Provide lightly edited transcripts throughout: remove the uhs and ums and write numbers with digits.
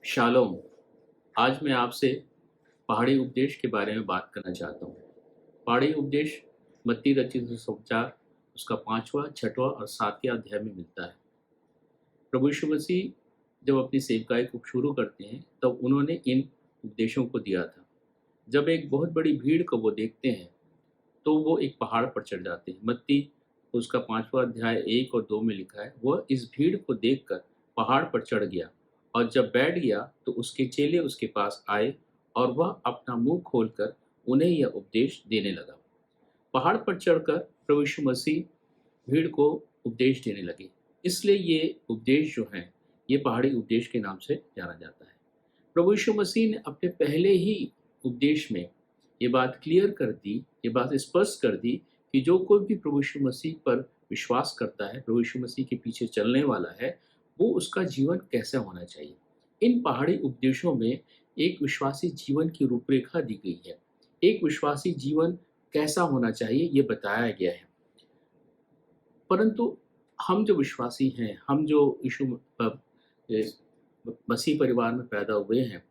Shalom. आज मैं आपसे पहाड़ी उपदेश के बारे में बात करना चाहता हूँ। पहाड़ी उपदेश मत्ती रचित सुसमाचार उसका 5वां, 6वां और 7वें अध्याय में मिलता है। प्रभु यीशु मसीह जब अपनी सेवकाई को शुरू करते हैं, तब उन्होंने इन उपदेशों को दिया था। जब एक बहुत बड़ी भीड़ को वो देखते हैं, तो वो एक पहाड़ पर चढ़ जाते हैं। मत्ती उसका 5वां अध्याय 1 और 2 में लिखा है, वह इस भीड़ को देखकर पहाड़ पर चढ़ गया और जब बैठ गया तो उसके चेले उसके पास आए और वह अपना मुंह खोलकर उन्हें यह उपदेश देने लगा। पहाड़ पर चढ़कर प्रभु यीशु मसीह भीड़ को उपदेश देने लगे। इसलिए ये उपदेश जो हैं, ये पहाड़ी उपदेश के नाम से जाना जाता है। प्रभु यीशु मसीह ने अपने पहले ही उपदेश में ये बात क्लियर कर दी, ये बात स्पष्ट कर दी कि जो कोई भी प्रभु यीशु मसीह पर विश्वास करता है, प्रभु यीशु मसीह के पीछे चलने वाला है, वो उसका जीवन कैसा होना चाहिए। इन पहाड़ी उपदेशों में एक विश्वासी जीवन की रूपरेखा दी गई है। एक विश्वासी जीवन कैसा होना चाहिए, ये बताया गया है। परंतु हम जो विश्वासी हैं, हम जो यीशु मसीह परिवार में पैदा हुए हैं,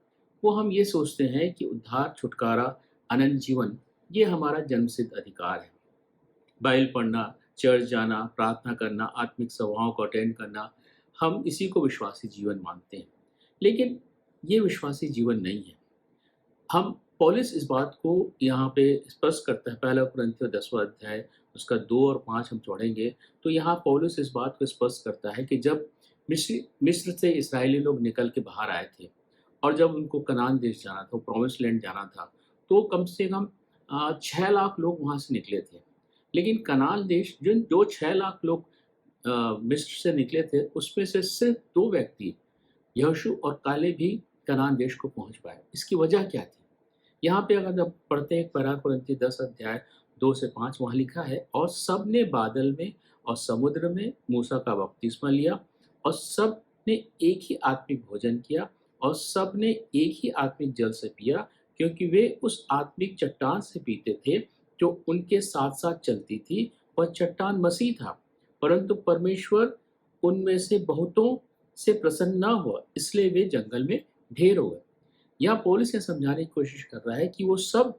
वो हम ये सोचते हैं कि उद्धार, छुटकारा, अनंत जीवन ये हमारा जन्मसिद्ध अधिकार है। बाइबल पढ़ना, चर्च जाना, प्रार्थना करना, आत्मिक सभाओं को अटेंड करना, हम इसी को विश्वासी जीवन मानते हैं। लेकिन ये विश्वासी जीवन नहीं है। हम पौलुस इस बात को यहाँ पे स्पष्ट करता है। पहला कुरिन्थियों 10वां अध्याय उसका 2 और 5 हम पढ़ेंगे, तो यहाँ पौलुस इस बात को स्पष्ट करता है कि जब मिस्र से इस्राएली लोग निकल के बाहर आए थे और जब उनको कनान देश जाना था, प्रॉमिस लैंड जाना था, तो कम से कम 6 लाख लोग वहाँ से निकले थे। लेकिन कनान देश जो 6 लाख लोग मिस्र से निकले थे, उसमें से सिर्फ 2 व्यक्ति यहोशू और काले भी कनान देश को पहुंच पाए। इसकी वजह क्या थी? यहाँ पे अगर जब पढ़ते हैं पहला कुरिन्थियों 10 अध्याय 2 से 5, वहाँ लिखा है, और सब ने बादल में और समुद्र में मूसा का बपतिस्मा लिया और सब ने एक ही आत्मिक भोजन किया और सब ने एक ही आत्मिक जल से पिया, क्योंकि वे उस आत्मिक चट्टान से पीते थे जो उनके साथ साथ चलती थी। वह चट्टान मसीह था। परंतु परमेश्वर उनमें से बहुतों से प्रसन्न न हुआ, इसलिए वे जंगल में ढेर हो गए। यहाँ पौलुस ये समझाने की कोशिश कर रहा है कि वो सब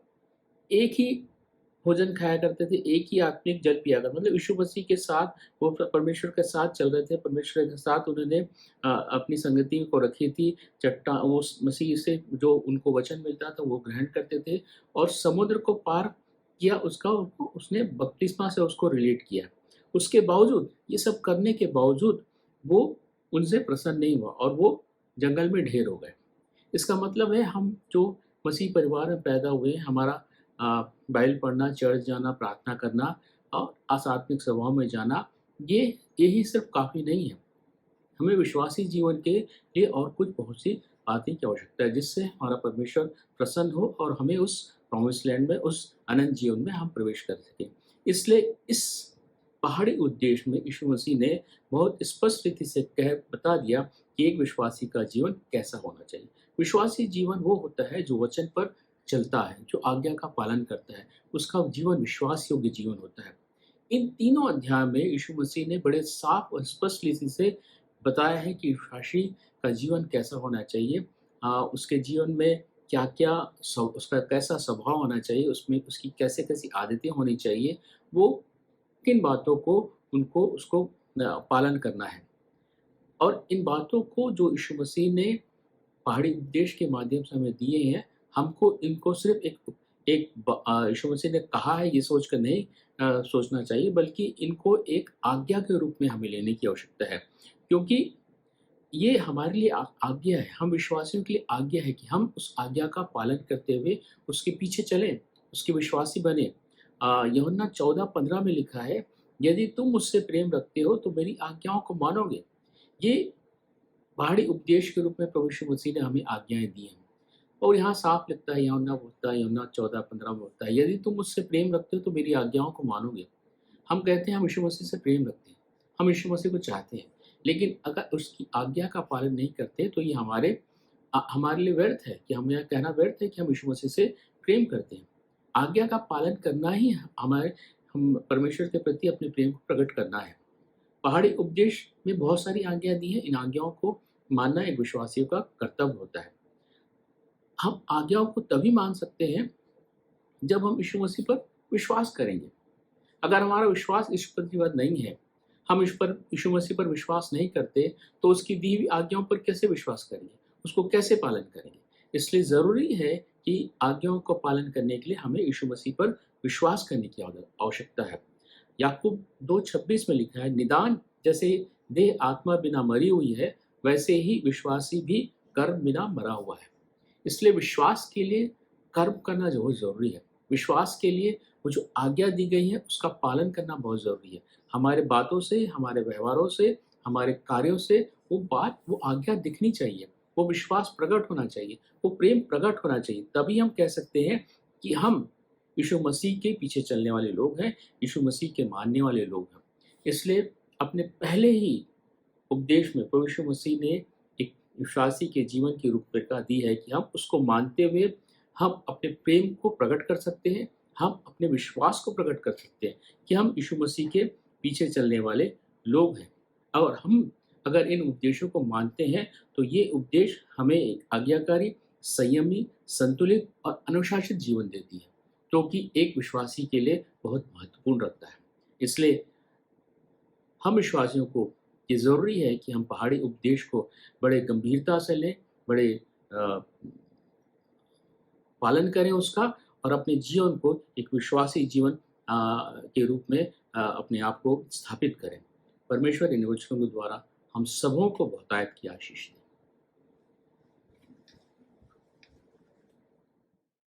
एक ही भोजन खाया करते थे, एक ही आत्मिक जल पिया करते, मतलब यीशु मसीह के साथ वो परमेश्वर के साथ चल रहे थे। परमेश्वर के साथ उन्होंने अपनी संगति को रखी थी। चट्टान वो मसीह से जो उनको वचन मिलता था वो ग्रहण करते थे और समुद्र को पार किया, उसका उनको उसने बपतिस्मा से उसको रिलेट किया। उसके बावजूद, ये सब करने के बावजूद वो उनसे प्रसन्न नहीं हुआ और वो जंगल में ढेर हो गए। इसका मतलब है हम जो मसीह परिवार में पैदा हुए हैं, हमारा बाइबल पढ़ना, चर्च जाना, प्रार्थना करना और आध्यात्मिक सभाओं में जाना, यही सिर्फ काफ़ी नहीं है। हमें विश्वासी जीवन के लिए और कुछ बहुत सी बातें की आवश्यकता है, जिससे हमारा परमेश्वर प्रसन्न हो और हमें उस प्रॉमिस लैंड में, उस अनंत जीवन में हम प्रवेश कर सकें। इसलिए इस पहाड़ी उद्देश्य में यीशु मसीह ने बहुत स्पष्ट रीति से बता दिया कि एक विश्वासी का जीवन कैसा होना चाहिए। विश्वासी जीवन वो होता है जो वचन पर चलता है, जो आज्ञा का पालन करता है, उसका जीवन विश्वास योग्य जीवन होता है। इन तीनों अध्याय में यीशु मसीह ने बड़े साफ और स्पष्ट रीति से बताया है कि विश्वासी का जीवन कैसा होना चाहिए, उसके जीवन में क्या-क्या उसका कैसा स्वभाव होना चाहिए, उसमें उसकी कैसे-कैसी आदतें होनी चाहिए, वो किन बातों को उसको पालन करना है। और इन बातों को जो यीशु मसीह ने पहाड़ी उपदेश के माध्यम से हमें दिए हैं, हमको इनको सिर्फ यीशु मसीह ने कहा है ये सोचकर नहीं सोचना चाहिए, बल्कि इनको एक आज्ञा के रूप में हमें लेने की आवश्यकता है। क्योंकि ये हमारे लिए आज्ञा है, हम विश्वासियों के लिए आज्ञा है कि हम उस आज्ञा का पालन करते हुए उसके पीछे चलें, उसके विश्वासी बने। यूहन्ना 14:15 में लिखा है, यदि तुम मुझसे प्रेम रखते हो तो मेरी आज्ञाओं को मानोगे। ये पहाड़ी उपदेश के रूप में प्रभु यीशु मसीह ने हमें आज्ञाएं दी हैं। और यहाँ साफ लिखता है, यूहन्ना 14:15 में बोलता है, यदि तुम मुझसे प्रेम रखते हो तो मेरी आज्ञाओं को मानोगे। हम कहते हैं हम यीशु मसीह से प्रेम रखते हैं, हम यीशु मसीह को चाहते हैं, लेकिन अगर उसकी आज्ञा का पालन नहीं करते तो ये हमारे लिए व्यर्थ है, कि हम यह कहना व्यर्थ है कि हम यीशु मसीह से प्रेम करते हैं। आज्ञा का पालन करना ही हम परमेश्वर के प्रति अपने प्रेम को प्रकट करना है। पहाड़ी उपदेश में बहुत सारी आज्ञा दी है। इन आज्ञाओं को मानना एक विश्वासियों का कर्तव्य होता है। हम आज्ञाओं को तभी मान सकते हैं जब हम यीशु मसीह पर विश्वास करेंगे। अगर हमारा विश्वास इस प्रति नहीं है, हम इस पर यीशु मसीह पर विश्वास नहीं करते, तो उसकी दी हुई आज्ञाओं पर कैसे विश्वास करेंगे? उसको कैसे पालन करेंगे? इसलिए ज़रूरी है कि आज्ञाओं को पालन करने के लिए हमें यीशु मसीह पर विश्वास करने की आवश्यकता है। याकूब 2:26 में लिखा है, निदान जैसे देह आत्मा बिना मरी हुई है, वैसे ही विश्वासी भी कर्म बिना मरा हुआ है। इसलिए विश्वास के लिए कर्म करना बहुत ज़रूरी है। विश्वास के लिए वो जो आज्ञा दी गई है उसका पालन करना बहुत ज़रूरी है। हमारे बातों से, हमारे व्यवहारों से, हमारे कार्यों से वो आज्ञा दिखनी चाहिए। वो विश्वास प्रकट होना चाहिए, वो प्रेम प्रकट होना चाहिए। तभी हम कह सकते हैं कि हम यीशु मसीह के पीछे चलने वाले लोग हैं, यीशु मसीह के मानने वाले लोग हैं। इसलिए अपने पहले ही उपदेश में प्रभु यीशु मसीह ने एक विश्वासी के जीवन की रूपरेखा दी है कि हम उसको मानते हुए हम अपने प्रेम को प्रकट कर सकते हैं, हम अपने विश्वास को प्रकट कर सकते हैं कि हम यीशु मसीह के पीछे चलने वाले लोग हैं। और हम अगर इन उपदेशों को मानते हैं तो ये उपदेश हमें एक आज्ञाकारी, संयमी, संतुलित और अनुशासित जीवन देती है, जो कि एक विश्वासी के लिए बहुत महत्वपूर्ण रखता है। इसलिए हम विश्वासियों को ये ज़रूरी है कि हम पहाड़ी उपदेश को बड़े गंभीरता से लें, बड़े पालन करें उसका, और अपने जीवन को एक विश्वासी जीवन के रूप में अपने आप को स्थापित करें। परमेश्वर इन वचनों के द्वारा हम सबों को बहुतायत की आशीष दे।